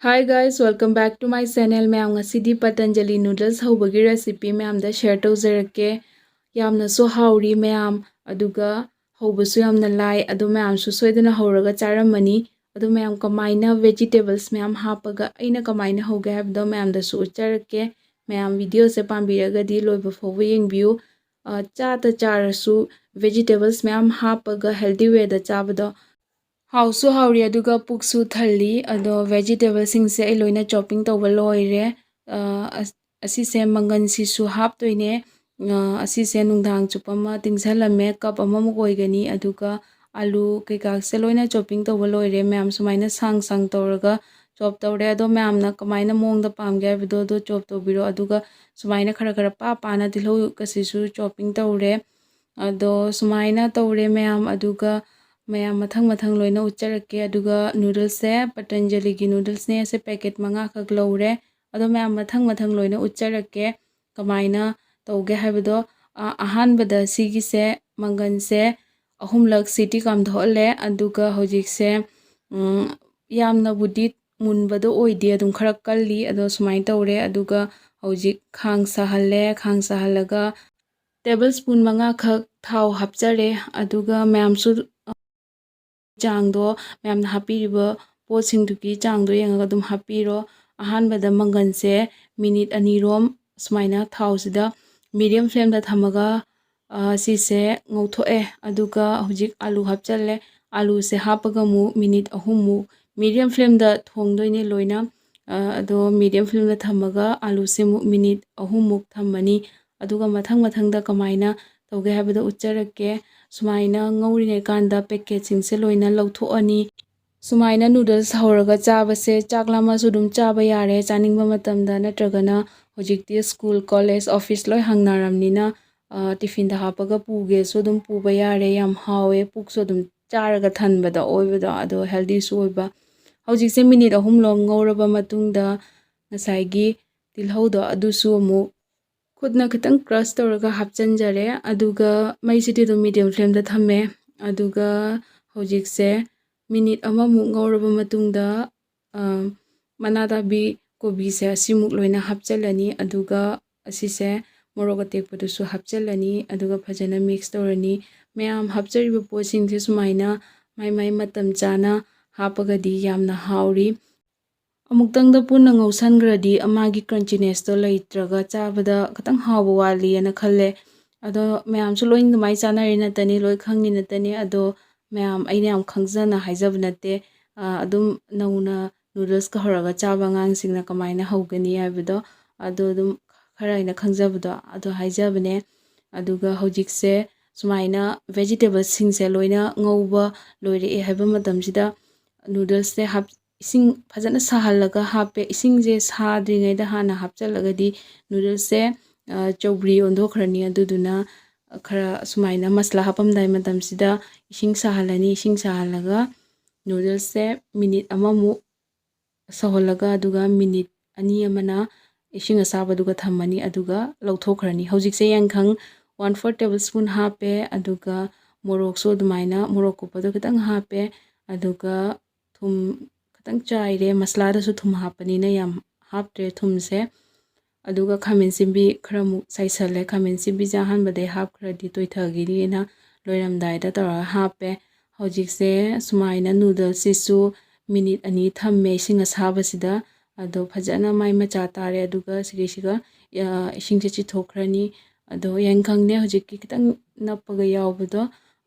Hi guys, welcome back to my channel. Mayam ngasidi Patanjali Noodles hobagi recipe mayam da share tawjarake. Yamna so hauri mayam aduga hobasu yamna lai adu mayam su soidana horaga charamani adu mayam kamaina vegetables mayam hapaga aina kamaina hoga habdo mayam da su ucharake. Mayam video se pambiraga di loiba fobu yengbiu. Chata charasu vegetables mayam hapaga healthy way da chabado Hausu hauri aduga puksu thali ado vegetable singse ai loina chopping tawba loire asise mangan sisu hap toine asise nungdang chupama tingsalame cup amamuk oigani aduga alu keka se loina chopping tawba loire ma'am sumaina sang tawraga chop tawre ado ma'am na kamaina mongda pamge haibado do chop tawbiro aduga sumaina khara pa na tilhau kasisu chopping tawre ado sumaina tawre ma'am aduga mayam mathang loina ucharake aduga noodles se Patanjali gi noodles ne se packet manga khak lowre ado mayam mathang loina ucharake kamaina tawge haibado ahan bada sigi se mangan se ahumlak city kam dhole aduga hojik se yamna budi munbado oide adum khara kalli ado sumai tawre aduga hojik khang sahalaga tablespoon manga khak thau hapchare aduga mayam su Changdo mayamna hapiriba potsingduki changdo yengaga dum hapiro ahanbada manganse minute anirom sumaina thausida medium flame da thamaga sise ngothoe aduga hojik alu hapchalle alu se hapaga mu minute ahummu medium flame da thongdoine loina ado medium flame da thamaga alu se mu minute ahummu thamani aduga mathang da kamaina tawge habada ucharake sumaina ngawrine kanda packaging se loina lawthoani sumaina noodles hawraga chabase chaklama su dum chaba yare chaningba matamda natragana hojikti school college office loi hangnaramnina tiffin da hapaga puge so dum puba yare yam hawe pukso dum charaga thanbada oibada ado healthy su oiba hojikse minute ahum lom ngawraba matungda ngasai tilhaudo adusu mu khudna khitang crush tawraga hapchanjare aduga maisiti do medium flame da thame aduga hojikse minute amamuk ngawraba matungda manada bi kobi se asimuk loina hapchalani aduga asise moroga tekpadu su hapchalani aduga phajana mix tawrani mayam hapchariba posing se sumaina mai matam chana hapagadi yamna hauri amuktangda punna ngawsangradi amagi crunchiness to leitraga chabada khatang hawa wali ana khalle ado mayam su loin mai chanari natani loi khangni natani ado mayam aina am khangjana haijab nate adum nauna noodles ka horaga chaba ngang singna kamaina hogani haibado ado dum khara ina khangjabado ado haijabane aduga hojikse sumaina vegetables singse loina ngawba loire e haiba matamsida noodles se hap ising phajana sahalaga hape ising je sadringai da hana hapchalagadi noodles se chowbri ondokhrani aduduna khara sumaina masla hapam dai matamsida ising sahalani ising sahalaga noodles se minute amamu saholaga aduga minute ani amana ising asaba duga thamani aduga lawthokhrani hojikse yangkhang 1/4 tablespoon hape aduga morok so dumaina morok ko pado kitang hape aduga thum kitang chaire masla da su thum hapani na yam haptre thum se aduga khamen simbi khramu saisale khamen simbi jahan bade hap khradi toithagiri na loiramdai da tora hape hojikse sumaina noodles sisu minute ani thamme singa sabasida ado phajana mai macha tare aduga sigisiga isingse chi thokhrani ado yangkhangne hojikki kitang napaga yawbado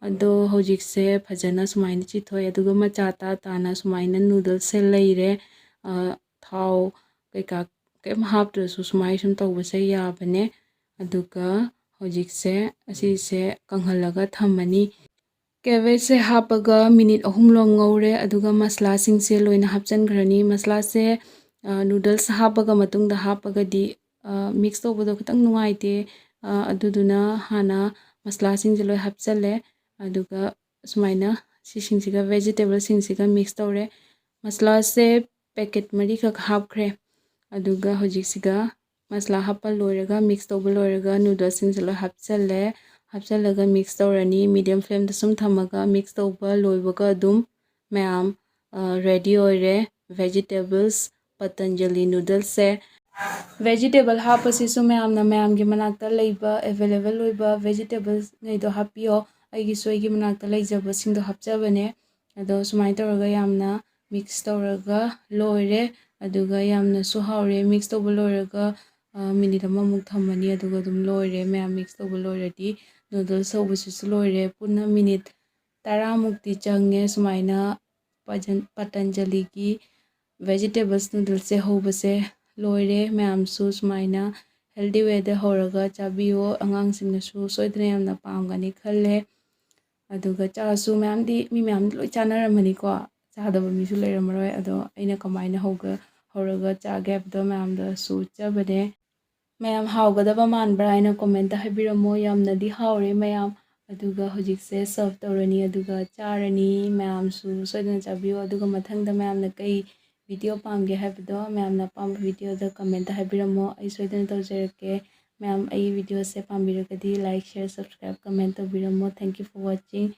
ado hojikse phajana sumaina chi thoi aduga macha ta na sumaina noodles se leire thau keka kem hapdrasu sumai sum tawbase yabane aduga hojikse asise kanghalaga thamani Cabbage se hapaga minute ahum lom ngawre aduga masla singse loina hapchangrani masla se noodles hapaga matungda hapaga di mix tawbado khitang nungaite aduduna hana masla singse loi hapchalle aduga sumaina sisingsiga vegetable singsiga mix tawre masla se packet mari khak hapkhre aduga hojiksiga masla hapal loiraga mix tawba loiraga noodles singse loi hapchallaga mix tawrani medium flame da sum thamaga mix tawba loibaga adum mayam ready oire vegetables Patanjali Noodles se vegetable hapasisu mayamgi manakta leiba available oiba vegetables ngaido hapio aigi soigi manakta leijaba singdo hapjabane ado sumai tawraga yamna mix tawraga loire aduga yamna su haure mix tawba loiraga minute amamuk thammani aduga dum loire mayam mix tawba loiradi noodles hobasisu loire punna minute 10 mukti change sumaina Patanjali ki vegetables noodles se hobase loire mayamsu sumaina healthy way da horaga chabiyo angangsingnasu soidna yamna pamgani khalle aduga chasu mayamdi mi mayam loi chanaramani ko chadaba misu leiramroi ado aina kamaina horaga chage habdo mayamda su chabane mayam hawgadaba manbra aina comment da habiramo yamnadi hawre mayam aduga hojikse serve tawrani aduga charani mayamsu soidna chabiyo aduga mathangda mayamna kai video pamge habdo mayamna pam video da comment da habiramo ai soidna tawjarake mayam ai video se pambiragadi like share subscribe comment tawbiramo thank you for watching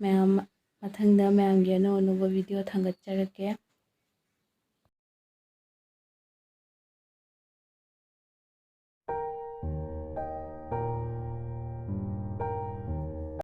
mayam mathangda mayam ge no video thangatjarake